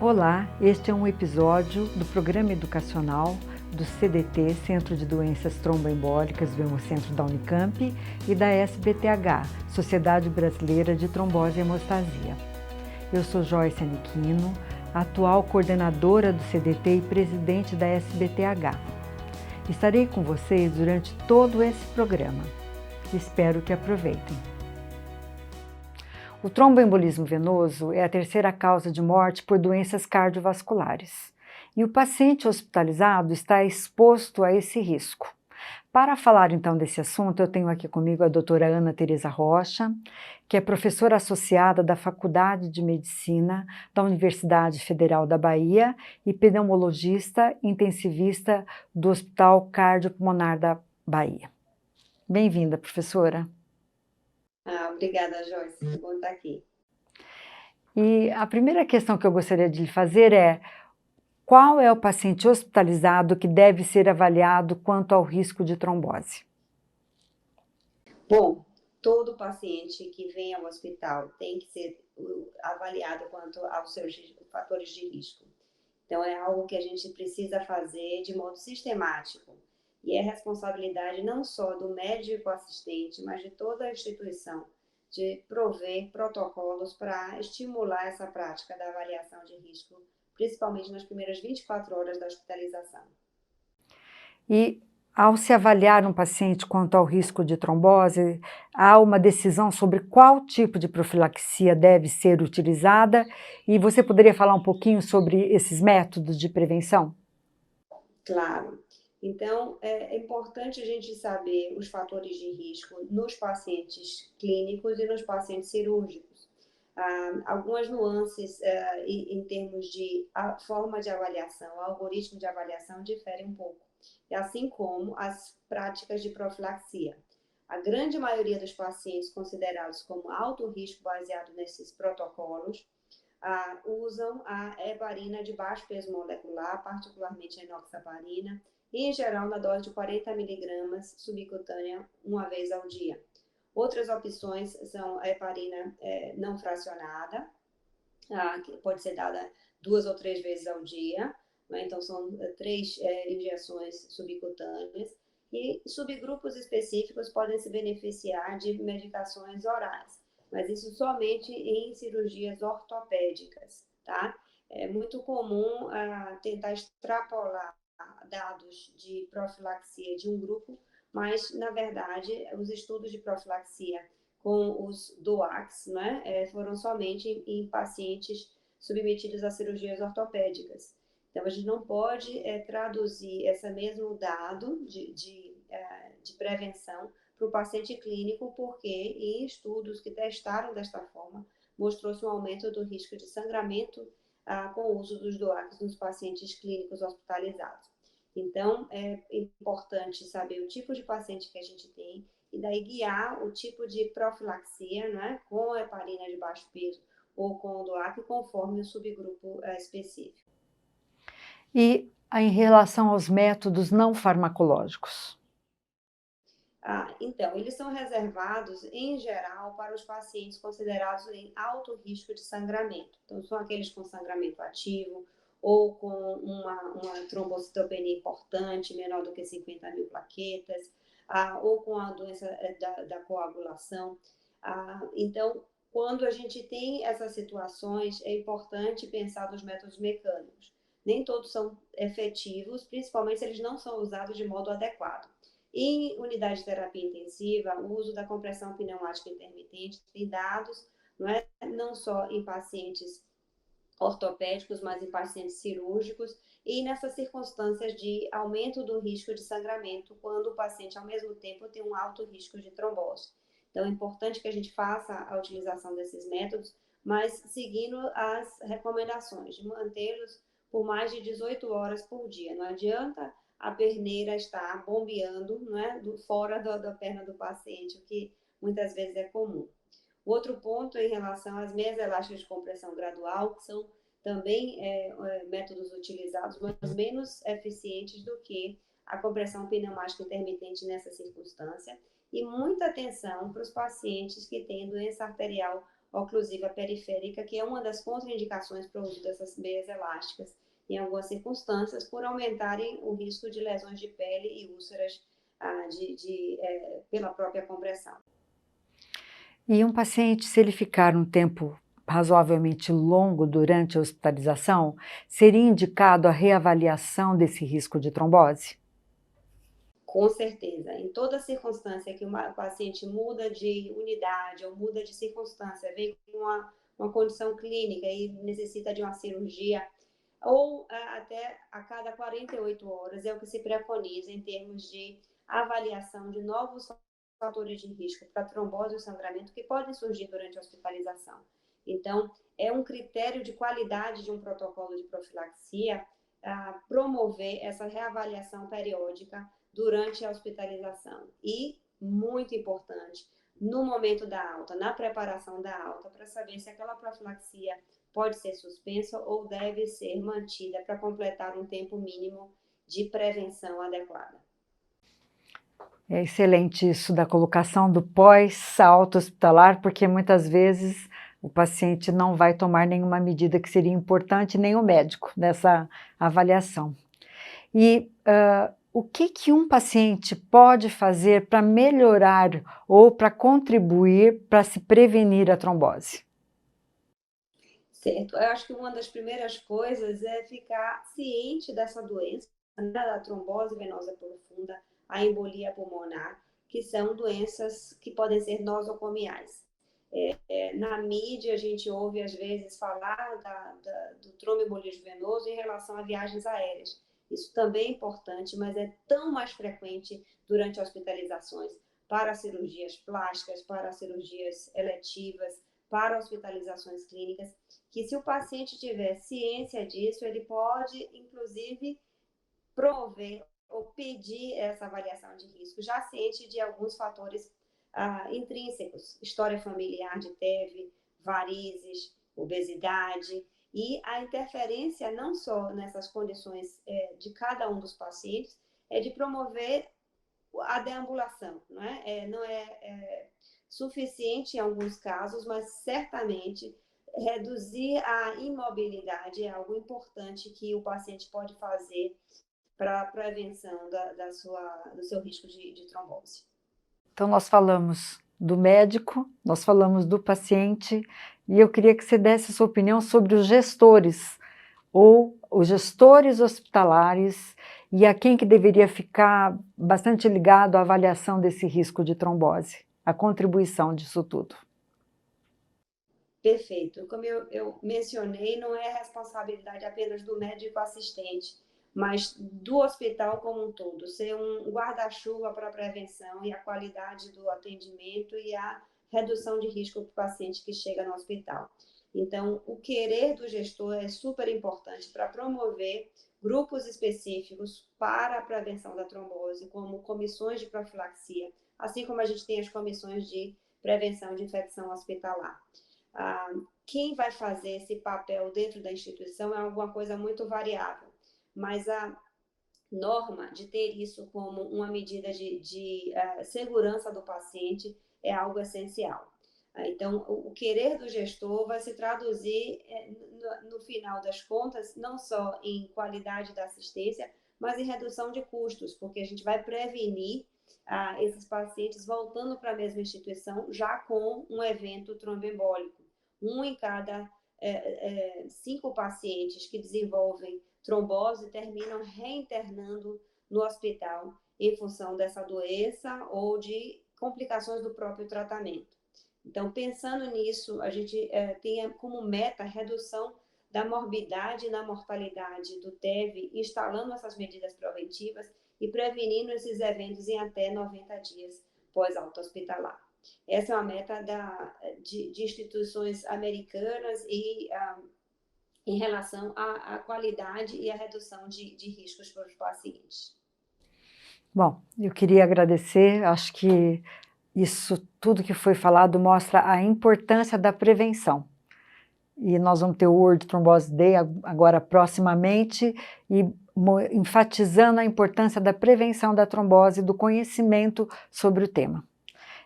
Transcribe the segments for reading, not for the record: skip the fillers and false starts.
Olá, este é um episódio do programa educacional do CDT, Centro de Doenças Tromboembólicas do Hemocentro da Unicamp e da SBTH, Sociedade Brasileira de Trombose e Hemostasia. Eu sou Joyce Aniquino, atual coordenadora do CDT e presidente da SBTH. Estarei com vocês durante todo esse programa. Espero que aproveitem. O tromboembolismo venoso é a terceira causa de morte por doenças cardiovasculares. E o paciente hospitalizado está exposto a esse risco. Para falar então desse assunto, eu tenho aqui comigo a doutora Ana Tereza Rocha, que é professora associada da Faculdade de Medicina da Universidade Federal da Bahia e pneumologista intensivista do Hospital Cardiopulmonar da Bahia. Bem-vinda, professora. Obrigada, Joyce. Que bom estar aqui. E a primeira questão que eu gostaria de lhe fazer é: qual é o paciente hospitalizado que deve ser avaliado quanto ao risco de trombose? Bom, todo paciente que vem ao hospital tem que ser avaliado quanto aos seus fatores de risco. Então, é algo que a gente precisa fazer de modo sistemático. E é responsabilidade não só do médico assistente, mas de toda a instituição, de prover protocolos para estimular essa prática da avaliação de risco, principalmente nas primeiras 24 horas da hospitalização. E, ao se avaliar um paciente quanto ao risco de trombose, há uma decisão sobre qual tipo de profilaxia deve ser utilizada, e você poderia falar um pouquinho sobre esses métodos de prevenção? Claro. Então, é importante a gente saber os fatores de risco nos pacientes clínicos e nos pacientes cirúrgicos. Algumas nuances em termos de forma de avaliação, o algoritmo de avaliação difere um pouco, e assim como as práticas de profilaxia. A grande maioria dos pacientes considerados como alto risco baseado nesses protocolos usam a heparina de baixo peso molecular, particularmente a enoxaparina, e em geral na dose de 40 mg subcutânea uma vez ao dia. Outras opções são a heparina não fracionada, que pode ser dada 2 ou 3 vezes ao dia, né? Então são 3 injeções subcutâneas, e subgrupos específicos podem se beneficiar de medicações orais, mas isso somente em cirurgias ortopédicas, tá? É muito comum tentar extrapolar dados de profilaxia de um grupo, mas, na verdade, os estudos de profilaxia com os DOACs, né, foram somente em pacientes submetidos a cirurgias ortopédicas. Então, a gente não pode traduzir esse mesmo dado de prevenção para o paciente clínico, porque em estudos que testaram desta forma, mostrou-se um aumento do risco de sangramento com o uso dos DOACs nos pacientes clínicos hospitalizados. Então, é importante saber o tipo de paciente que a gente tem e daí guiar o tipo de profilaxia, né, com a heparina de baixo peso ou com o DOAC, conforme o subgrupo específico. E em relação aos métodos não farmacológicos? Então, eles são reservados, em geral, para os pacientes considerados em alto risco de sangramento. Então, são aqueles com sangramento ativo ou com uma trombocitopenia importante, menor do que 50 mil plaquetas, ou com a doença da coagulação. Então, quando a gente tem essas situações, é importante pensar nos métodos mecânicos. Nem todos são efetivos, principalmente se eles não são usados de modo adequado. Em unidade de terapia intensiva, o uso da compressão pneumática intermitente tem dados, não só em pacientes ortopédicos, mas em pacientes cirúrgicos, e nessas circunstâncias de aumento do risco de sangramento, quando o paciente, ao mesmo tempo, tem um alto risco de trombose. Então, é importante que a gente faça a utilização desses métodos, mas seguindo as recomendações de mantê-los por mais de 18 horas por dia. Não adianta a perneira estar bombeando, fora da perna do paciente, o que muitas vezes é comum. O outro ponto é em relação às meias elásticas de compressão gradual, que são também métodos utilizados, mas menos eficientes do que a compressão pneumática intermitente nessa circunstância. E muita atenção para os pacientes que têm doença arterial oclusiva periférica, que é uma das contraindicações para o uso dessas meias elásticas, em algumas circunstâncias, por aumentarem o risco de lesões de pele e úlceras pela própria compressão. E um paciente, se ele ficar um tempo razoavelmente longo durante a hospitalização, seria indicado a reavaliação desse risco de trombose? Com certeza. Em toda circunstância que o paciente muda de unidade ou muda de circunstância, vem com uma condição clínica e necessita de uma cirurgia, ou até a cada 48 horas, é o que se preconiza em termos de avaliação de novos fatores de risco para trombose e sangramento que podem surgir durante a hospitalização. Então, é um critério de qualidade de um protocolo de profilaxia promover essa reavaliação periódica durante a hospitalização. E, muito importante, no momento da alta, na preparação da alta, para saber se aquela profilaxia pode ser suspensa ou deve ser mantida para completar um tempo mínimo de prevenção adequada. É excelente isso da colocação do pós-alta hospitalar, porque muitas vezes o paciente não vai tomar nenhuma medida que seria importante, nem o médico, nessa avaliação. E o que um paciente pode fazer para melhorar ou para contribuir para se prevenir a trombose? Certo. Eu acho que uma das primeiras coisas é ficar ciente dessa doença, da trombose venosa profunda, a embolia pulmonar, que são doenças que podem ser nosocomiais. Na mídia, a gente ouve, às vezes, falar do tromboembolismo venoso em relação a viagens aéreas. Isso também é importante, mas é tão mais frequente durante hospitalizações para cirurgias plásticas, para cirurgias eletivas, para hospitalizações clínicas, que se o paciente tiver ciência disso, ele pode, inclusive, promover ou pedir essa avaliação de risco, já ciente de alguns fatores intrínsecos, história familiar de TEV, varizes, obesidade, e a interferência não só nessas condições de cada um dos pacientes, é de promover a deambulação, não é? Não é suficiente em alguns casos, mas certamente reduzir a imobilidade é algo importante que o paciente pode fazer para a prevenção do seu risco de trombose. Então, nós falamos do médico, nós falamos do paciente, e eu queria que você desse a sua opinião sobre os gestores, ou os gestores hospitalares, e a quem que deveria ficar bastante ligado à avaliação desse risco de trombose, a contribuição disso tudo. Perfeito. Como eu mencionei, não é responsabilidade apenas do médico assistente, mas do hospital como um todo, ser um guarda-chuva para a prevenção e a qualidade do atendimento e a redução de risco para o paciente que chega no hospital. Então, o querer do gestor é super importante para promover grupos específicos para a prevenção da trombose, como comissões de profilaxia, assim como a gente tem as comissões de prevenção de infecção hospitalar. Quem vai fazer esse papel dentro da instituição é alguma coisa muito variável, mas a norma de ter isso como uma medida de segurança do paciente é algo essencial. Então, o querer do gestor vai se traduzir, no final das contas, não só em qualidade da assistência, mas em redução de custos, porque a gente vai prevenir esses pacientes voltando para a mesma instituição já com um evento tromboembólico. Um em cada 5 pacientes que desenvolvem trombose terminam reinternando no hospital em função dessa doença ou de complicações do próprio tratamento. Então, pensando nisso, a gente tem como meta a redução da morbidade e na mortalidade do TEV, instalando essas medidas preventivas e prevenindo esses eventos em até 90 dias pós-alta hospitalar. Essa é uma meta de instituições americanas e em relação à qualidade e à redução de riscos para os pacientes. Bom, eu queria agradecer, acho que isso tudo que foi falado mostra a importância da prevenção. E nós vamos ter o World Thrombose Day agora proximamente, e enfatizando a importância da prevenção da trombose e do conhecimento sobre o tema.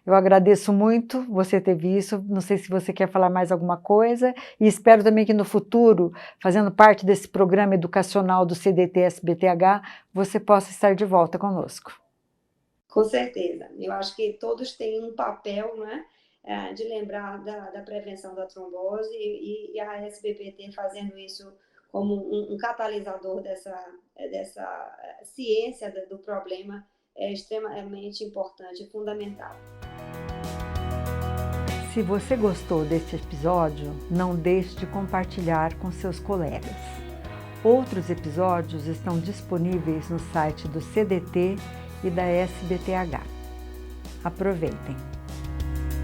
Eu agradeço muito você ter visto, não sei se você quer falar mais alguma coisa, e espero também que no futuro, fazendo parte desse programa educacional do CDT-SBTH, você possa estar de volta conosco. Com certeza. Eu acho que todos têm um papel, né, de lembrar da prevenção da trombose e a SBPT fazendo isso como um catalisador dessa ciência do problema é extremamente importante e fundamental. Se você gostou deste episódio, não deixe de compartilhar com seus colegas. Outros episódios estão disponíveis no site do CDT e da SBTH. Aproveitem!